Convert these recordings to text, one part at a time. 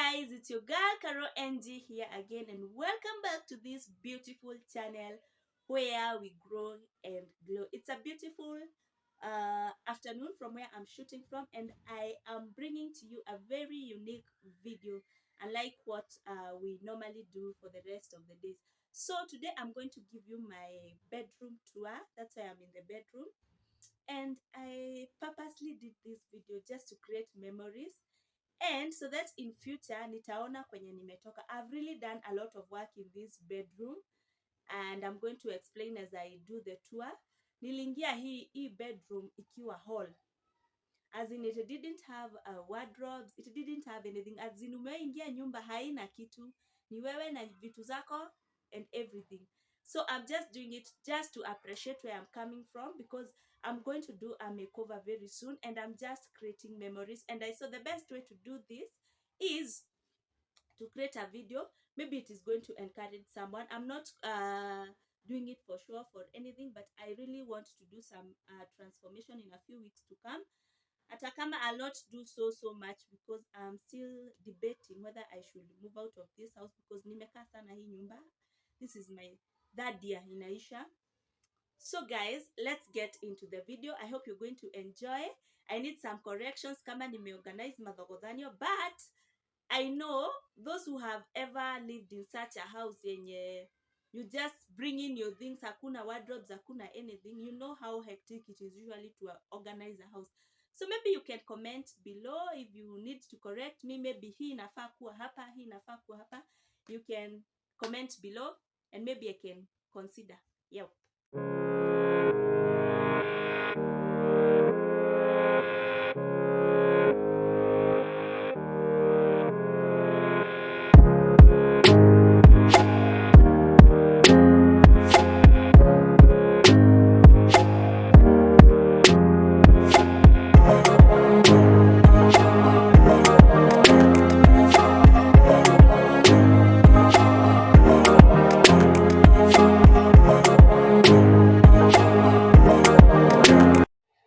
guys, it's your girl Caro NG here again, and welcome back to this beautiful channel where we grow and glow. It's a beautiful afternoon from where I'm shooting from, and I am bringing to you a very unique video, unlike what we normally do for the rest of the days. So today I'm going to give you my bedroom tour. That's why I'm in the bedroom, and I purposely did this video just to create memories, and so that in future nitaona kwenye nimetoka. I've really done a lot of work in this bedroom, and I'm going to explain as I do the tour. Niliingia hii bedroom ikiwa hall, as in it didn't have wardrobes, it didn't have anything. As in umeingia nyumba haina kitu, ni wewe na vitu zako and everything. So I'm just doing it just to appreciate where I'm coming from, because I'm going to do a makeover very soon, and I'm just creating memories. And I saw the best way to do this is to create a video. Maybe it is going to encourage someone. I'm not doing it for sure for anything, but I really want to do some transformation in a few weeks to come. Hata kama I'll not do so much, because I'm still debating whether I should move out of this house, because nimekaa sana hii nyumba. This is my third year inaisha. So guys, let's get into the video. I hope you're going to enjoy. I need some corrections kama nimeorganize madhogodhanyo, but I know those who have ever lived in such a house yenye you just bring in your things, hakuna wardrobes, hakuna anything, you know how hectic it is usually to organize a house. So maybe you can comment below if you need to correct me. Maybe hii inafaa kuwa hapa, hii inafaa kuwa hapa. You can comment below and maybe I can consider. Yep.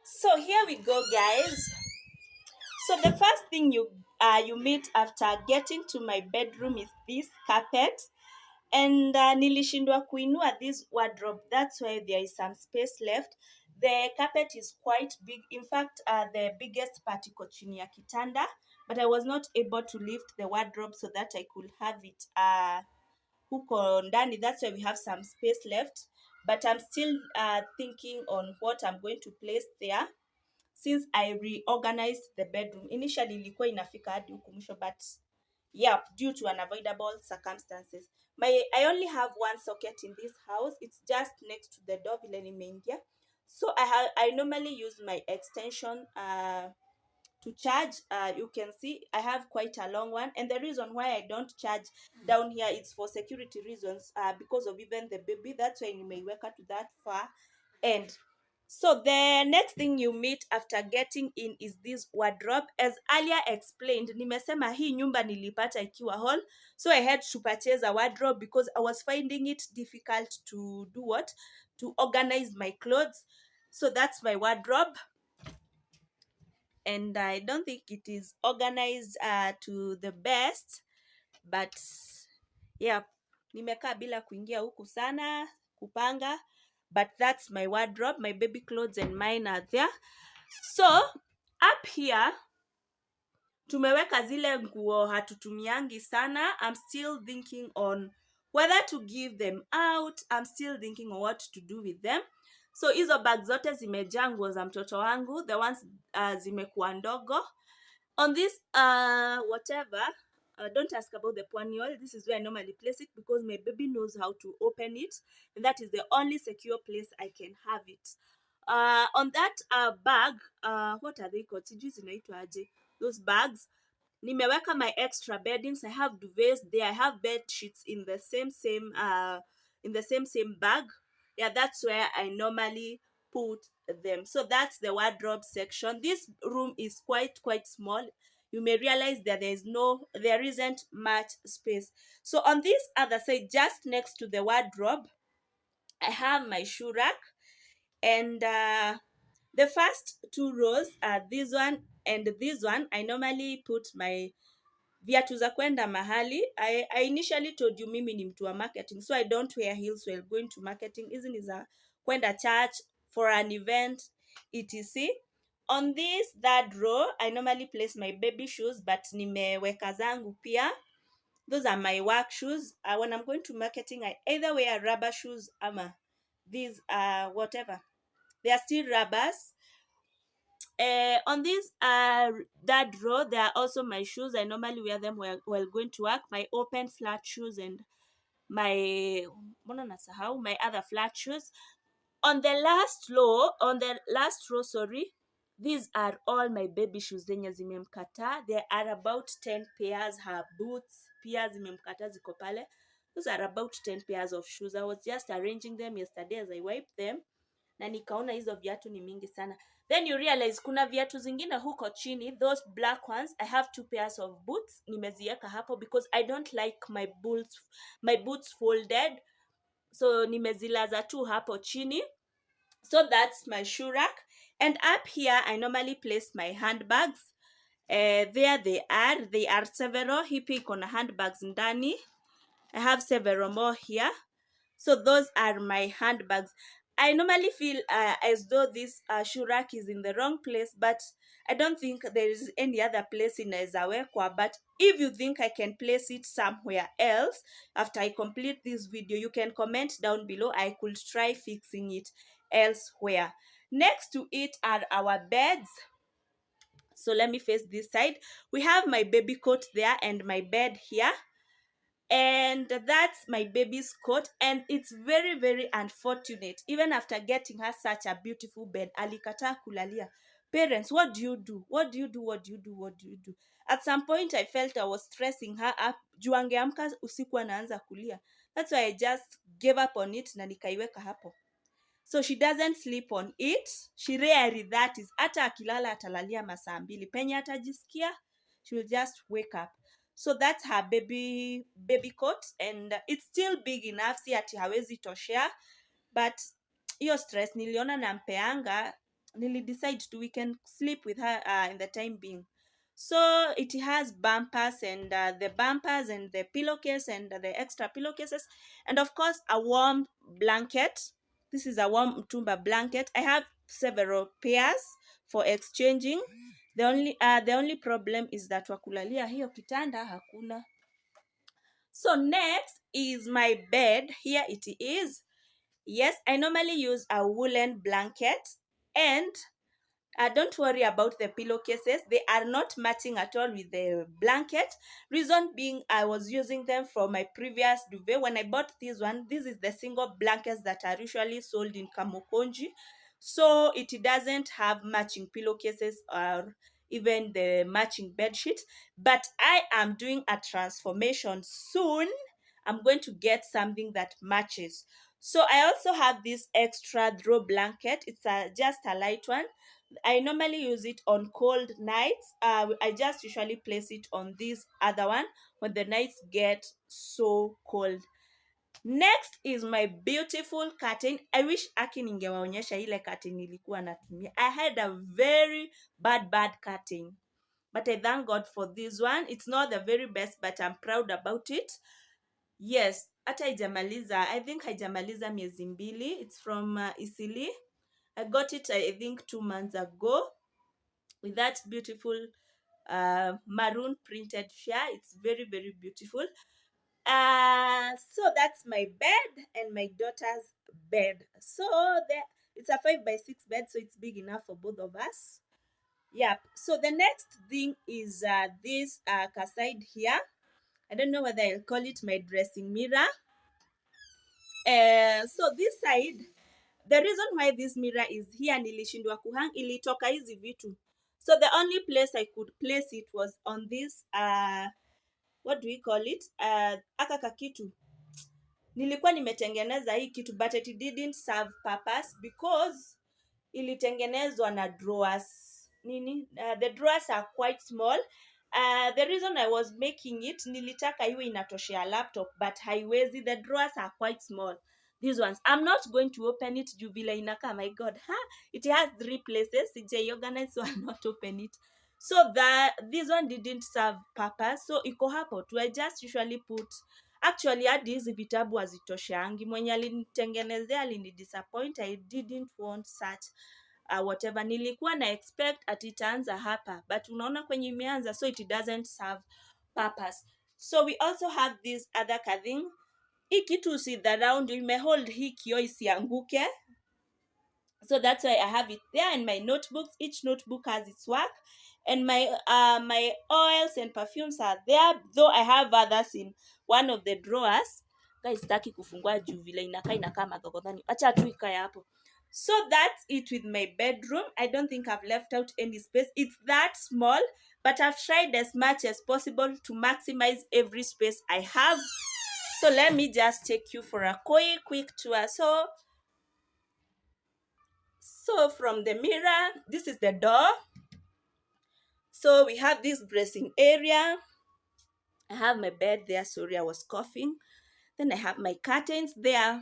So here we go, guys. So the first thing you meet after getting to my bedroom is this carpet, and nilishindwa kuinua this wardrobe. That's why there is some space left. The carpet is quite big. In fact, the biggest part iko chini ya kitanda, but I was not able to lift the wardrobe so that I could have it huko ndani. That's why we have some space left, but I'm still thinking on what I'm going to place there, since I reorganized the bedroom. Initially ilikuwa inafika hadi huku mwisho, but yeah, due to unavoidable circumstances. I only have one socket in this house. It's just next to the door vile nimeingia. So I normally use my extension to charge. You can see I have quite a long one, and the reason why I don't charge down here is for security reasons, because of even the baby. That's why nimeiweka to that far end. So the next thing you meet after getting in is this wardrobe. As earlier explained, nimesema hii nyumba nilipata ikiwa hall, so I had to purchase a wardrobe because I was finding it difficult to do what? To organize my clothes. So that's my wardrobe, and I don't think it is organized to the best, but yeah, nimekaa bila kuingia huku sana kupanga, but that's my wardrobe. My baby clothes and mine are there. So up here tumeweka zile nguo hatutumiangi sana. I'm still thinking on whether to give them out. I'm still thinking on what to do with them. So hizo bag zote zimejaa nguo za mtoto wangu, the ones zimekuwa ndogo. On this whatever, don't ask about the paniol. This is where I normally place it, because my baby knows how to open it, and that is the only secure place I can have it. On that bag, what are they called? Sijui zinaitwa aje. Those bags, nimeweka my extra beddings. I have duvets there. I have bed sheets in the same bag. Yeah, that's where I normally put them. So that's the wardrobe section. This room is quite small. You may realize that there isn't much space. So on this other side, just next to the wardrobe, I have my shoe rack, and the first two rows are this one and this one. I normally put my viatu za kwenda mahali. I initially told you mimi ni mtu wa marketing, so I don't wear heels while going to marketing. Hizi ni za kwenda church, for an event, etc. On this third row, I normally place my baby shoes, but nimeweka zangu pia. Those are my work shoes. When I'm going to marketing, I either wear rubber shoes ama these whatever. They are still rubbers. On this third row, there are also my shoes. I normally wear them while going to work. My open flat shoes and my other flat shoes. On the last row, sorry, these are all my baby shoes zenye zimemkata. There are about 10 pairs. Her boots pia zimemkata ziko pale. Those are about 10 pairs of shoes. I was just arranging them yesterday as I wiped them, na nikaona hizo viatu ni mingi sana. Then you realize kuna viatu zingine huko chini, those black ones. I have 2 pairs of boots nimeziweka hapo because I don't like my boots folded, so nimezilaza tu hapo chini. So that's my shoe rack. And up here, I normally place my handbags. There they are several. Hipi iko na handbags ndani. I have several more here. So those are my handbags. I normally feel as though this shoe rack is in the wrong place, but I don't think there is any other place inaweza wekwa. But if you think I can place it somewhere else after I complete this video, you can comment down below. I could try fixing it elsewhere. Next to it are our beds. So let me face this side. We have my baby coat there and my bed here. And that's my baby's coat, and it's very, very unfortunate. Even after getting her such a beautiful bed, alikataa kulalia. Parents, what do you do? What do you do? What do you do? What do you do? At some point, I felt I was stressing her up. Juu angeamka usiku anaanza kulia. That's why I just gave up on it na nikaiweka hapo. So she doesn't sleep on it. She rarely, that is, hata akilala atalalia masaa 2. Penye atajisikia, she will just wake up. So that's her baby coat, and it's still big enough, si ati hawezi toshea, but hiyo stress niliona nampeanga, decide we can sleep with her in the time being. So it has bumpers, and the bumpers and the pillowcase and the extra pillowcases, and of course a warm blanket. This is a warm mtumba blanket. I have several pairs for exchanging. The only problem is that wakulalia hiyo kitanda hakuna. So next is my bed. Here it is. Yes, I normally use a woolen blanket, and don't worry about the pillowcases. They are not matching at all with the blanket. Reason being, I was using them from my previous duvet. When I bought this one, this is the single blankets that are usually sold in Kamukonji. So it doesn't have matching pillowcases or even the matching bed sheet. But I am doing a transformation soon. I'm going to get something that matches. So I also have this extra throw blanket. It's just a light one. I normally use it on cold nights. I just usually place it on this other one when the nights get so cold. Next is my beautiful curtain. I wish Aki ningewaonyesha ile curtain nilikuwa natumia. I had a very bad curtain, but I thank God for this one. It's not the very best, but I'm proud about it. Yes, hata haijamaliza. I think haijamaliza miezi 2. It's from Isili. I got it, I think, 2 months ago with that beautiful maroon printed share. It's very, very beautiful. So that's my bed and my daughter's bed. So it's a 5x6 bed, so it's big enough for both of us. Yep. So the next thing is this side here. I don't know whether I'll call it my dressing mirror. So this side, the reason why this mirror is here, nilishindwa kuhang, ilitoka hizi vitu. So the only place I could place it was on this what do we call it? Aka kakitu. Nilikuwa nimetengeneza hii kitu, but it didn't serve purpose because ilitengenezwa na drawers. The drawers are quite small. The reason I was making it, nilitaka iwe inatoshea laptop, but haiwezi. The drawers are quite small. These ones, I'm not going to open it juu vile inaka. My God, it has 3 places. CJ organized, so I'll not open it. so that this one didn't serve purpose, so iko hapo tu. I just usually put, actually hadi hizi vitabu hazitoshangi, mwenye alinitengenezea alinidisappoint. I didn't want such whatever. Nilikuwa na expect ati itaanza hapa, but unaona kwenye imeanza, so it doesn't serve purpose. So we also have this other clothing. Hii kitu usidharau, ndio imehold hii kioo isianguke. So that's why I have it there. In my notebooks, each notebook has its work, and my oils and perfumes are there, though I have others in one of the drawers. Guys, sitaki kufungua juu vile inakaa madhogodhani, acha tu ikae hapo. So that's it with my bedroom. I don't think I've left out any space. It's that small, but I've tried as much as possible to maximize every space I have. So let me just take you for a quick tour. So from the mirror, this is the door. So we have this dressing area. I have my bed there. Sorry, I was coughing. Then I have my curtains there.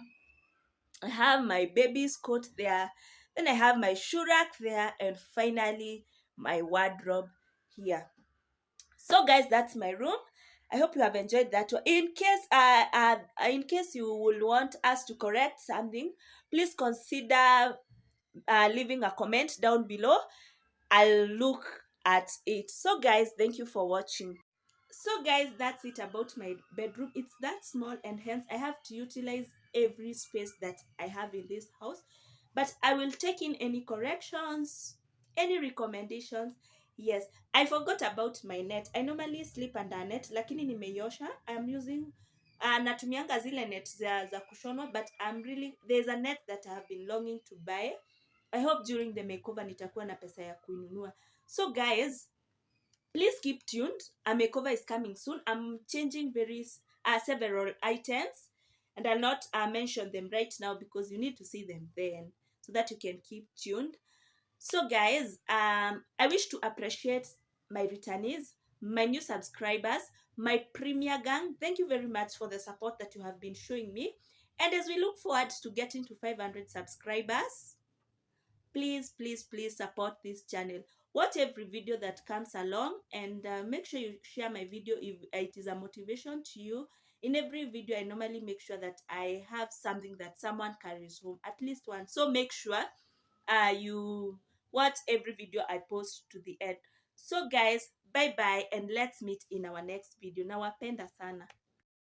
I have my baby's coat there. Then I have my shoe rack there. And finally, my wardrobe here. So guys, that's my room. I hope you have enjoyed that one. In case you will want us to correct something, please consider leaving a comment down below. I'll look at it. So guys, thank you for watching. So guys, that's it about my bedroom. It's that small, and hence I have to utilize every space that I have in this house. But I will take in any corrections, any recommendations. Yes, I forgot about my net. I normally sleep under a net, lakini nimeiosha. I'm using natumianga zile net za kushonwa, but there's a net that I have been longing to buy. I hope during the makeover nitakuwa na pesa ya kuinunua. So guys, please keep tuned. A makeover is coming soon. I'm changing several items, and I'll not mention them right now because you need to see them then, so that you can keep tuned. So guys, I wish to appreciate my returnees, my new subscribers, my premier gang. Thank you very much for the support that you have been showing me. And as we look forward to getting to 500 subscribers, please support this channel. Watch every video that comes along, and make sure you share my video if it is a motivation to you. In every video, I normally make sure that I have something that someone carries home, at least one. So make sure you watch every video I post to the end. So guys, bye bye, and let's meet in our next video. Nawapenda sana.